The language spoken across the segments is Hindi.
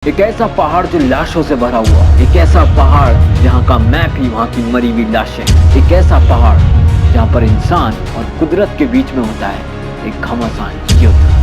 एक ऐसा पहाड़ जो लाशों से भरा हुआ, एक ऐसा पहाड़ जहाँ का मैप ही वहाँ की मरी हुई लाशें, एक ऐसा पहाड़ जहाँ पर इंसान और कुदरत के बीच में होता है एक घमासान युद्ध।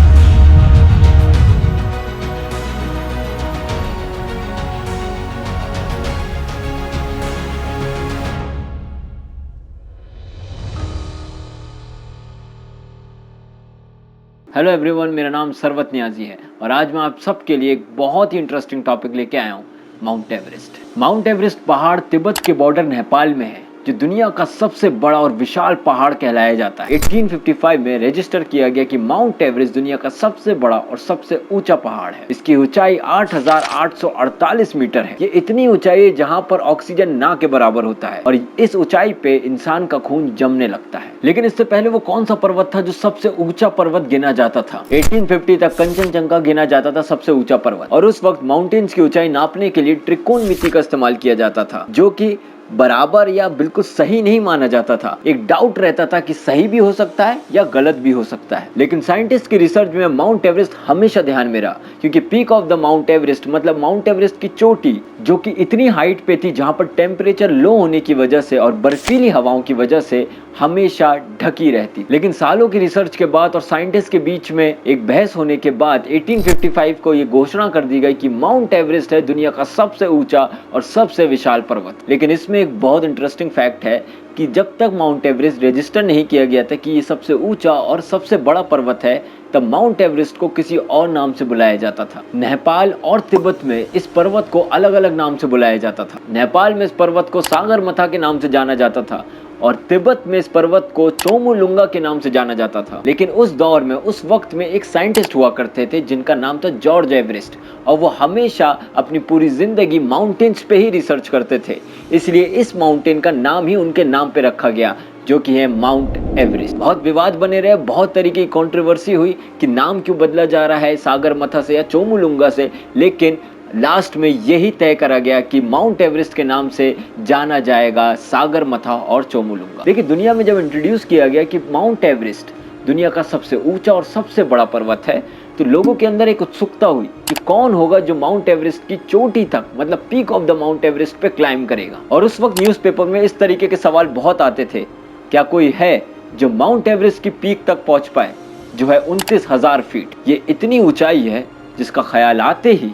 हेलो एवरीवन, मेरा नाम सरवत नियाजी है और आज मैं आप सबके लिए एक बहुत ही इंटरेस्टिंग टॉपिक लेके आया हूँ, माउंट एवरेस्ट। माउंट एवरेस्ट पहाड़ तिब्बत के बॉर्डर नेपाल में है, जो दुनिया का सबसे बड़ा और विशाल पहाड़ कहलाया जाता है। 1855 में रजिस्टर किया गया कि माउंट एवरेस्ट दुनिया का सबसे बड़ा और सबसे ऊंचा पहाड़ है। इसकी ऊंचाई 8,848 मीटर है। ये इतनी ऊंचाई है जहाँ पर ऑक्सीजन ना के बराबर होता है और इस ऊंचाई पे इंसान का खून जमने लगता है। लेकिन इससे पहले वो कौन सा पर्वत था जो सबसे ऊंचा पर्वत गिना जाता था? 1850 तक कंचनजंगा गिना जाता था सबसे ऊंचा पर्वत, और उस वक्त माउंटेन्स की ऊंचाई नापने के लिए त्रिकोणमिति का इस्तेमाल किया जाता था, जो कि बराबर या बिल्कुल सही नहीं माना जाता था। एक डाउट रहता था कि सही भी हो सकता है या गलत भी हो सकता है। लेकिन साइंटिस्ट की रिसर्च में माउंट एवरेस्ट हमेशा ध्यान में रहा, क्योंकि peak of the mount Everest मतलब माउंट एवरेस्ट की चोटी, जो कि इतनी हाइट पे थी जहां पर टेम्परेचर लो होने की वजह से और बर्फीली हवाओं की वजह से हमेशा ढकी रहती। लेकिन सालों की रिसर्च के बाद और साइंटिस्ट के बीच में एक बहस होने के बाद 1855 को ये घोषणा कर दी गई कि माउंट एवरेस्ट है दुनिया का सबसे ऊंचा और सबसे विशाल पर्वत। लेकिन इसमें एक बहुत इंटरेस्टिंग फैक्ट है कि जब तक माउंट एवरेस्ट रजिस्टर नहीं किया गया था कि ये सबसे ऊंचा और सबसे बड़ा पर्वत है, तब माउंट एवरेस्ट को किसी और नाम से बुलाया जाता था। नेपाल और तिब्बत में इस पर्वत को अलग अलग नाम से बुलाया जाता था। नेपाल में इस पर्वत को सागरमथा के नाम से जाना जाता था और तिब्बत में इस पर्वत को चोमुलुंगा के नाम से जाना जाता था। लेकिन उस दौर में, उस वक्त में एक साइंटिस्ट हुआ करते थे जिनका नाम था जॉर्ज एवरेस्ट, और वो हमेशा अपनी पूरी जिंदगी माउंटेन्स पे ही रिसर्च करते थे। इसलिए इस माउंटेन का नाम ही उनके नाम पे रखा गया, जो कि है माउंट एवरेस्ट। बहुत विवाद बने रहे, बहुत तरीके की कंट्रोवर्सी हुई कि नाम क्यों बदला जा रहा है सागरमथा से या चोमुलुंगा से, लेकिन लास्ट में यही तय करा गया कि माउंट एवरेस्ट के नाम से जाना जाएगा सागरमथा और चोमुलुंगा। देखिए, दुनिया में जब इंट्रोड्यूस किया गया कि माउंट एवरेस्ट दुनिया का सबसे ऊंचा और सबसे बड़ा पर्वत है, तो लोगों के अंदर एक उत्सुकता हुई कि कौन होगा जो माउंट एवरेस्ट की चोटी तक मतलब peak of the mount Everest पे क्लाइंब करेगा। और उस वक्त न्यूज़पेपर में इस तरीके के सवाल बहुत आते थे, क्या कोई है जो माउंट एवरेस्ट की पीक तक पहुंच पाए, जो है 29,000 फीट। ये इतनी ऊंचाई है जिसका ख्याल आते ही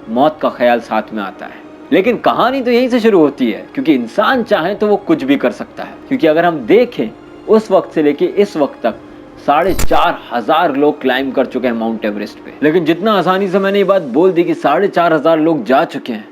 मौत का ख्याल साथ में आता है। लेकिन कहानी तो यहीं से शुरू होती है, क्योंकि इंसान चाहे तो वो कुछ भी कर सकता है। क्योंकि अगर हम देखें, उस वक्त से लेके इस वक्त तक 4,500 लोग क्लाइंब कर चुके हैं माउंट एवरेस्ट पे। लेकिन जितना आसानी से मैंने ये बात बोल दी कि 4,500 लोग जा चुके हैं,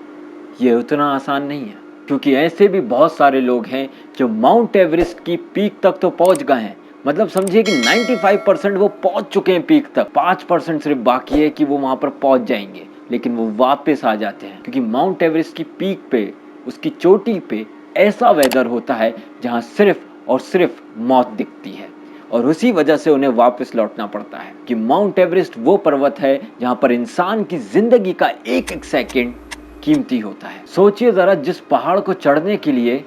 ये उतना आसान नहीं है, क्योंकि ऐसे भी बहुत सारे लोग हैं जो माउंट एवरेस्ट की पीक तक तो पहुंच गए हैं। मतलब समझिए कि 95% वो पहुंच चुके हैं पीक तक, 5% सिर्फ बाकी है कि वो वहां पर पहुंच जाएंगे, लेकिन वो वापस आ जाते हैं। क्योंकि माउंट एवरेस्ट की पीक पे, उसकी चोटी पे ऐसा वेदर होता है जहां सिर्फ और सिर्फ मौत दिखती है, और उसी वजह से उन्हें वापस लौटना पड़ता है। कि माउंट एवरेस्ट वो पर्वत है जहां पर इंसान की जिंदगी का एक एक सेकंड कीमती होता है। सोचिए जरा, जिस पहाड़ को चढ़ने के लिए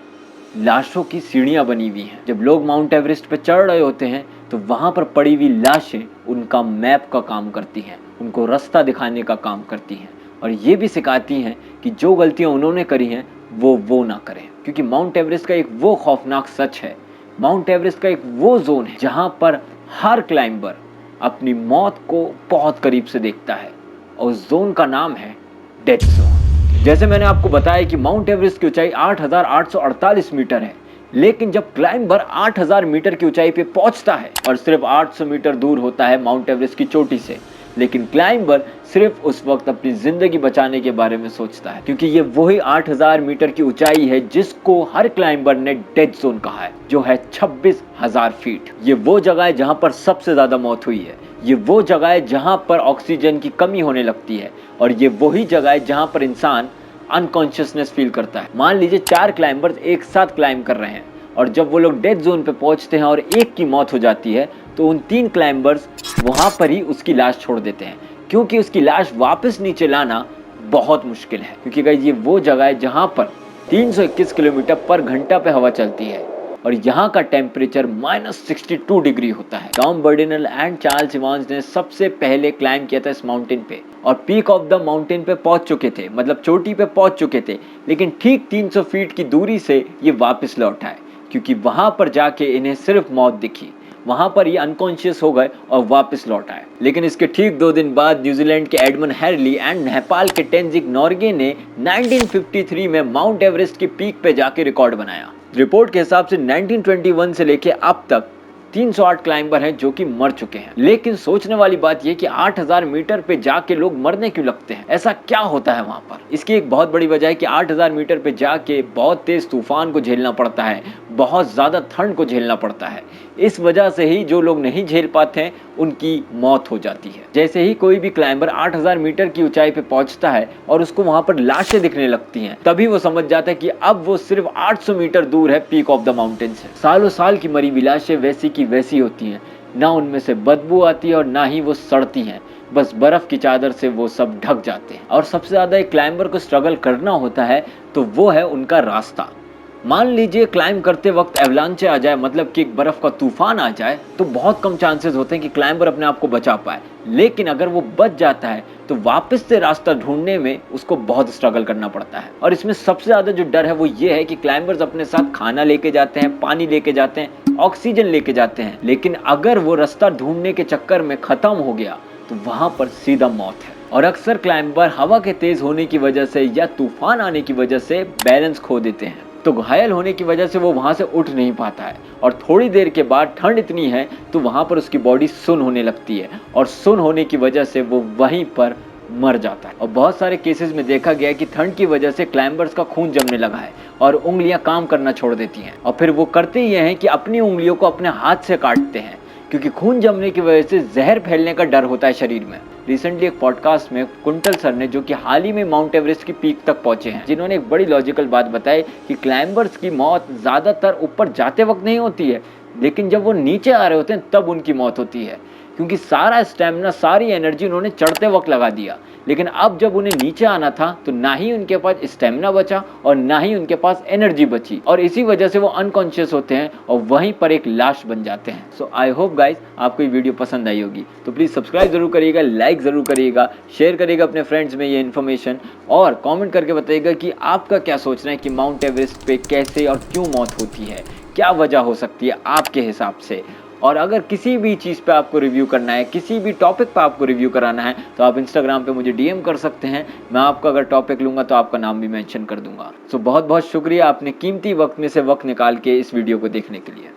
लाशों की सीढ़ियां बनी हुई हैं, जब लोग माउंट एवरेस्ट पे चढ़ रहे होते हैं तो वहां पर पड़ी हुई लाशें उनका मैप का काम करती हैं, उनको रास्ता दिखाने का काम करती हैं, और ये भी सिखाती हैं कि जो गलतियां उन्होंने करी हैं वो ना करें। क्योंकि माउंट एवरेस्ट का एक वो खौफनाक सच है, माउंट एवरेस्ट का एक वो जोन है जहां पर हर क्लाइंबर अपनी मौत को बहुत करीब से देखता है, और उस जोन का नाम है डेथ जोन। जैसे मैंने आपको बताया कि माउंट एवरेस्ट की ऊंचाई 8,848 मीटर है, लेकिन जब क्लाइंबर 8,000 मीटर की ऊंचाई पे पहुंचता है और सिर्फ 800 मीटर दूर होता है माउंट एवरेस्ट की चोटी से, लेकिन क्लाइंबर सिर्फ उस वक्त अपनी जिंदगी बचाने के बारे में सोचता है, क्योंकि ये वही 8,000 मीटर की ऊंचाई है जिसको हर क्लाइंबर ने डेथ जोन कहा है, जो है 26,000 फीट। ये वो जगह है जहां पर सबसे ज्यादा मौत हुई है, ये वो जगह है जहां पर ऑक्सीजन की कमी होने लगती है, और ये वही जगह है जहां पर इंसान अनकॉन्शियसनेस फील करता है। मान लीजिए 4 क्लाइंबर्स एक साथ क्लाइंब कर रहे हैं, और जब वो लोग डेथ जोन पे पहुंचते हैं और एक की मौत हो जाती है, तो उन 3 क्लाइंबर्स वहां पर ही उसकी लाश छोड़ देते हैं, क्योंकि उसकी लाश वापस नीचे लाना बहुत मुश्किल है। क्योंकि गाइस, ये वो जगह है जहां पर 321 किलोमीटर पर घंटा पे हवा चलती है, और यहाँ का टेम्परेचर -62 डिग्री होता है। टॉम बर्डिनल एंड चार्ल्स इवांस ने सबसे पहले क्लाइम किया था इस माउंटेन पे और पीक ऑफ द माउंटेन पे पहुंच चुके थे, मतलब चोटी पे पहुंच चुके थे, लेकिन ठीक 300 फीट की दूरी से ये वापस लौट आए क्योंकि वहां पर जाके इन्हें सिर्फ मौत दिखी। वहां पर ये अनकॉन्शियस हो गए और वापस लौट आए। लेकिन इसके ठीक 2 दिन बाद न्यूजीलैंड के एडमंड हैरली एंड नेपाल के टेंजिंग नोर्गे ने 1953 में माउंट एवरेस्ट की पीक पे जाके रिकॉर्ड बनाया। रिपोर्ट के हिसाब से 1921 से लेके अब तक 308 क्लाइंबर हैं जो कि मर चुके हैं। लेकिन सोचने वाली बात यह कि 8000 मीटर पे जाके लोग मरने क्यों लगते हैं, ऐसा क्या होता है वहां पर? इसकी एक बहुत बड़ी वजह है कि 8000 मीटर पे जाके बहुत तेज तूफान को झेलना पड़ता है, बहुत ज्यादा ठंड को झेलना पड़ता है। इस वजह से ही जो लोग नहीं झेल पाते हैं उनकी मौत हो जाती है। जैसे ही कोई भी क्लाइंबर 8000 मीटर की ऊंचाई पे पहुंचता है और उसको वहां पर लाशें दिखने लगती हैं, तभी वो समझ जाता है कि अब वो सिर्फ 800 मीटर दूर है पीक ऑफ द माउंटेन से। सालों साल की मरी हुई लाशें वैसी की वैसी होती हैं, ना उनमें से बदबू आती है और ना ही वो सड़ती हैं, बस बर्फ की चादर से वो सब ढक जाते हैं। और सबसे ज्यादा एक क्लाइंबर को स्ट्रगल करना होता है तो वो है उनका रास्ता। मान लीजिए क्लाइंब करते वक्त एवलांचे आ जाए, मतलब कि एक बर्फ का तूफान आ जाए, तो बहुत कम चांसेस होते हैं कि क्लाइंबर अपने आप को बचा पाए। लेकिन अगर वो बच जाता है तो वापस से रास्ता ढूंढने में उसको बहुत स्ट्रगल करना पड़ता है। और इसमें सबसे ज्यादा जो डर है वो ये है कि क्लाइंबर्स अपने साथ खाना लेके जाते हैं, पानी लेके जाते हैं, ऑक्सीजन लेके जाते हैं, लेकिन अगर वो रास्ता ढूंढने के चक्कर में खत्म हो गया तो वहां पर सीधा मौत है। और अक्सर क्लाइंबर हवा के तेज होने की वजह से या तूफान आने की वजह से बैलेंस खो देते हैं, तो घायल होने की वजह से वो वहां से उठ नहीं पाता है। और थोड़ी देर के बाद ठंड इतनी है तो वहां पर उसकी बॉडी सुन्न होने लगती है और सुन्न होने की वजह से वो वहीं पर मर जाता है। और बहुत सारे केसेस में देखा गया है कि ठंड की वजह से क्लाइंबर्स का खून जमने लगा है और उंगलियां काम करना छोड़ देती हैं, और फिर वो करते ये हैं कि अपनी उंगलियों को अपने हाथ से काटते हैं क्योंकि खून जमने की वजह से जहर फैलने का डर होता है शरीर में। रिसेंटली एक पॉडकास्ट में कुंटल सर ने, जो कि हाल ही में माउंट एवरेस्ट की पीक तक पहुंचे हैं, जिन्होंने एक बड़ी लॉजिकल बात बताई कि क्लाइंबर्स की मौत ज्यादातर ऊपर जाते वक्त नहीं होती है, लेकिन जब वो नीचे आ रहे होते हैं तब उनकी मौत होती है, क्योंकि सारा स्टेमिना, सारी एनर्जी उन्होंने चढ़ते वक्त लगा दिया। लेकिन अब जब उन्हें नीचे आना था तो ना ही उनके पास स्टेमिना बचा और ना ही उनके पास एनर्जी बची, और इसी वजह से वो अनकॉन्शियस होते हैं और वहीं पर एक लाश बन जाते हैं। सो आई होप गाइज आपको ये वीडियो पसंद आई होगी, तो प्लीज़ सब्सक्राइब जरूर करिएगा, लाइक ज़रूर करिएगा, शेयर करिएगा अपने फ्रेंड्स में ये इन्फॉर्मेशन, और कॉमेंट करके बताइएगा कि आपका क्या सोचना है कि माउंट एवरेस्ट पे कैसे और क्यों मौत होती है, क्या वजह हो सकती है आपके हिसाब से। और अगर किसी भी चीज़ पे आपको रिव्यू करना है, किसी भी टॉपिक पे आपको रिव्यू कराना है, तो आप इंस्टाग्राम पे मुझे डीएम कर सकते हैं। मैं आपका अगर टॉपिक लूँगा तो आपका नाम भी मेंशन कर दूंगा। सो बहुत बहुत शुक्रिया आपने कीमती वक्त में से वक्त निकाल के इस वीडियो को देखने के लिए।